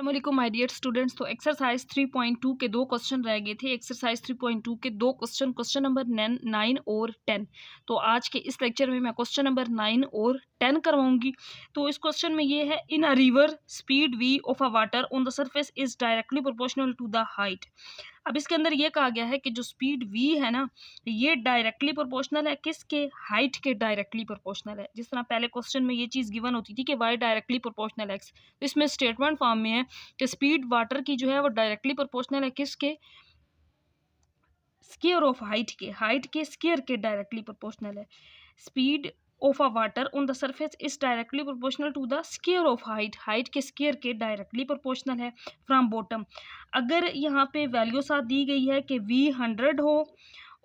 अस्सलामुअलैकुम my dear students. तो exercise 3.2 के दो क्वेश्चन रह गए थे। एक्सरसाइज 3.2 के दो क्वेश्चन नंबर 9 और 10। तो आज के इस लेक्चर में मैं क्वेश्चन नंबर 9 और 10 करवाऊंगी। तो इस क्वेश्चन में ये है, in a river speed v of a water on the surface is directly proportional to the height. अब इसके अंदर ये कहा गया है कि जो स्पीड v है ना, ये डायरेक्टली प्रोपोर्शनल है किसके? हाइट के डायरेक्टली प्रोपोर्शनल है। जिस तरह पहले क्वेश्चन में ये चीज़ गिवन होती थी कि y डायरेक्टली प्रोपोर्शनल x, तो इसमें स्टेटमेंट फॉर्म में है कि स्पीड वाटर की जो है वो डायरेक्टली प्रोपोर्शनल है किसके? स्क्वायर ऑफ हाइट के स्क्वायर के डायरेक्टली प्रोपोर्शनल है। Speed of a water on the surface is directly proportional to the square of height के स्क्वायर के डायरेक्टली प्रोपोर्शनल है फ्रॉम बॉटम। अगर यहाँ पे वैल्यू साथ दी गई है कि v 100 हो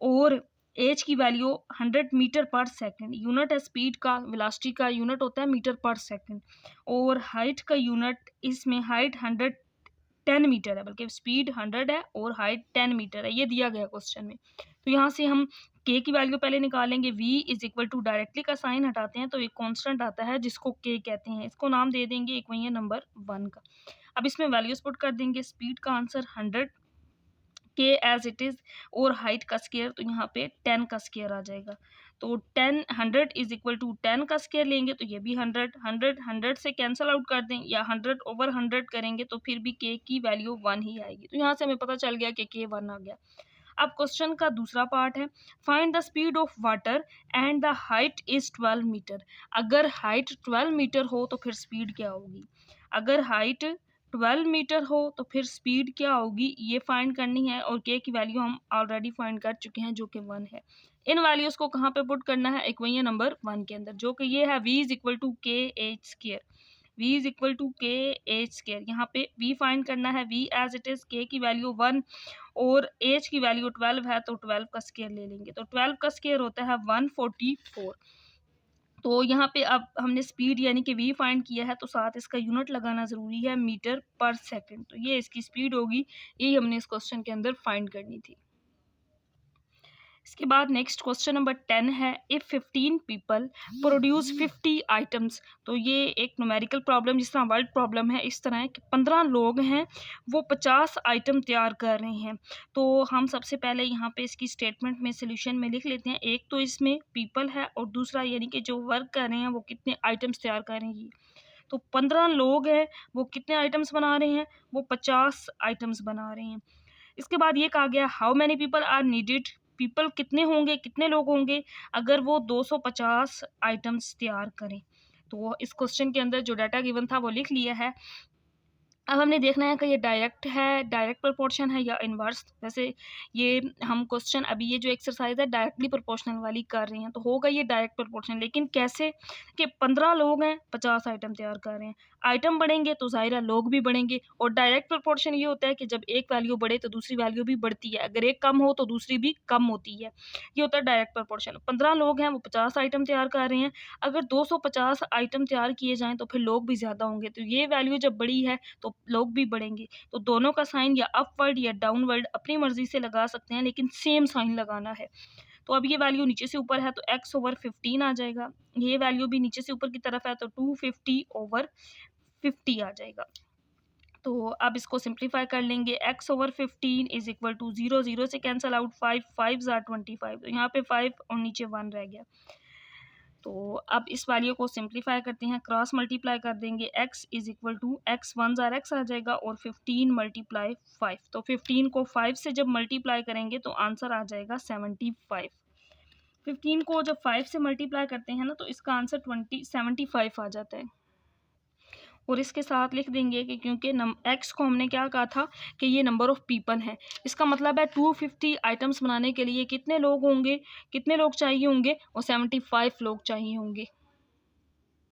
और एच की वैल्यू 100 मीटर पर सेकंड, यूनिट है स्पीड का, वेलोसिटी का यूनिट होता है मीटर पर सेकंड, और हाइट का यूनिट, इसमें हाइट 110 मीटर है, बल्कि स्पीड 100 है और हाइट 10 मीटर है, ये दिया गया क्वेश्चन में। तो यहाँ से हम k की वैल्यू पहले निकालेंगे। v is equal to directly का साइन हटाते हैं तो एक कांस्टेंट आता है जिसको k कहते हैं, इसको नाम दे देंगे इक्वेशन नंबर 1 का। अब इसमें वैल्यूज पुट कर देंगे। स्पीड का answer 100, k as it is, और हाइट का स्क्वायर, तो यहाँ पे 10 का स्क्वायर आ जाएगा। तो 100 इज इक्वल टू 10 का स्क्वायर लेंगे तो ये भी 100 से कैंसिल आउट कर दें, या 100/100 करेंगे तो फिर भी k की वैल्यू 1 ही आएगी। तो यहाँ से हमें पता चल गया कि k 1 आ गया। अब क्वेश्चन का दूसरा पार्ट है, find the speed of water and the height is 12 metre. अगर हाइट 12 मीटर हो तो फिर स्पीड क्या होगी? अगर हाइट 12 मीटर हो तो फिर स्पीड क्या होगी, ये फाइंड करनी है। और k की वैल्यू हम ऑलरेडी फाइंड कर चुके हैं जो कि 1 है। इन वैल्यूज को कहाँ पे पुट करना है? इक्वेशन नंबर 1 के अंदर, जो कि ये है v is equal to k h square. v is equal to k h square, यहाँ पे v फाइंड करना है, v as it is, k की वैल्यू 1 और h की वैल्यू 12 है तो 12 का स्क्वायर ले लेंगे। तो 12 का स्क्वायर होता है 144। तो यहाँ पे अब हमने स्पीड यानी कि v फाइंड किया है तो साथ इसका यूनिट लगाना ज़रूरी है, मीटर पर सेकंड। तो ये इसकी स्पीड होगी, यही हमने इस क्वेश्चन के अंदर फाइंड करनी थी। इसके बाद नेक्स्ट क्वेश्चन नंबर 10 है, इफ़ 15 पीपल प्रोड्यूस 50 आइटम्स। तो ये एक न्यूमेरिकल प्रॉब्लम, जिस तरह वर्ड प्रॉब्लम है इस तरह है कि 15 लोग हैं, वो 50 आइटम तैयार कर रहे हैं। तो हम सबसे पहले यहाँ पे इसकी स्टेटमेंट में सोल्यूशन में लिख लेते हैं। एक तो इसमें पीपल है और दूसरा यानी कि जो वर्क कर रहे हैं वो कितने आइटम्स तैयार कर रहे हैं। तो 15 लोग हैं, वो कितने आइटम्स बना रहे हैं? वो 50 आइटम्स बना रहे हैं। इसके बाद ये कहा गया, how many people are needed. People कितने होंगे, कितने लोग होंगे अगर वो 250 आइटम्स तैयार करें। तो इस क्वेश्चन के अंदर जो डाटा गिवन था वो लिख लिया है। अब हमने देखना है कि ये डायरेक्ट है, डायरेक्ट प्रोपोर्शन है या इनवर्स। वैसे ये हम क्वेश्चन अभी ये जो एक्सरसाइज है डायरेक्टली प्रोपोर्शनल वाली कर रहे हैं, तो होगा ये डायरेक्ट प्रोपोर्शन। लेकिन कैसे कि 15 लोग हैं, 50 आइटम तैयार कर रहे हैं, आइटम बढ़ेंगे तो ज़ाहिर है लोग भी बढ़ेंगे। और डायरेक्ट प्रोपोर्शन ये होता है कि जब एक वैल्यू बढ़े तो दूसरी वैल्यू भी बढ़ती है, अगर एक कम हो तो दूसरी भी कम होती है, ये होता है डायरेक्ट प्रोपोर्शन। 15 लोग हैं, वो 50 आइटम तैयार कर रहे हैं, अगर 250 आइटम तैयार किए जाएँ तो फिर लोग भी ज़्यादा होंगे। तो ये वैल्यू जब बड़ी है तो लोग भी बढ़ेंगे। तो दोनों का साइन या अपवर्ड या डाउनवर्ड अपनी मर्जी से लगा सकते हैं, लेकिन सेम साइन लगाना है। तो अब ये वैल्यू नीचे से ऊपर है तो x/15 आ जाएगा, ये वैल्यू भी नीचे से ऊपर की तरफ है तो 250/50 आ जाएगा। तो अब इसको सिंप्लीफाई कर लेंगे। x/15 इज इक्वल टू 0, 0 से कैंसिल आउट, 5 5 are 25, तो यहाँ पे 5 और नीचे 1 रह गया। तो अब इस वैल्यू को सिंप्लीफाई करते हैं, क्रॉस मल्टीप्लाई कर देंगे, x is equal to x 1 x आ जाएगा और 15 × 5। तो 15 को 5 से जब मल्टीप्लाई करेंगे तो आंसर आ जाएगा 75। 15 को जब 5 से मल्टीप्लाई करते हैं ना तो इसका आंसर 75 आ जाता है। और इसके साथ लिख देंगे कि क्योंकि x को हमने क्या कहा था कि ये नंबर ऑफ़ पीपल है, इसका मतलब है 250 आइटम्स बनाने के लिए कितने लोग होंगे, कितने लोग चाहिए होंगे, और 75 लोग चाहिए होंगे।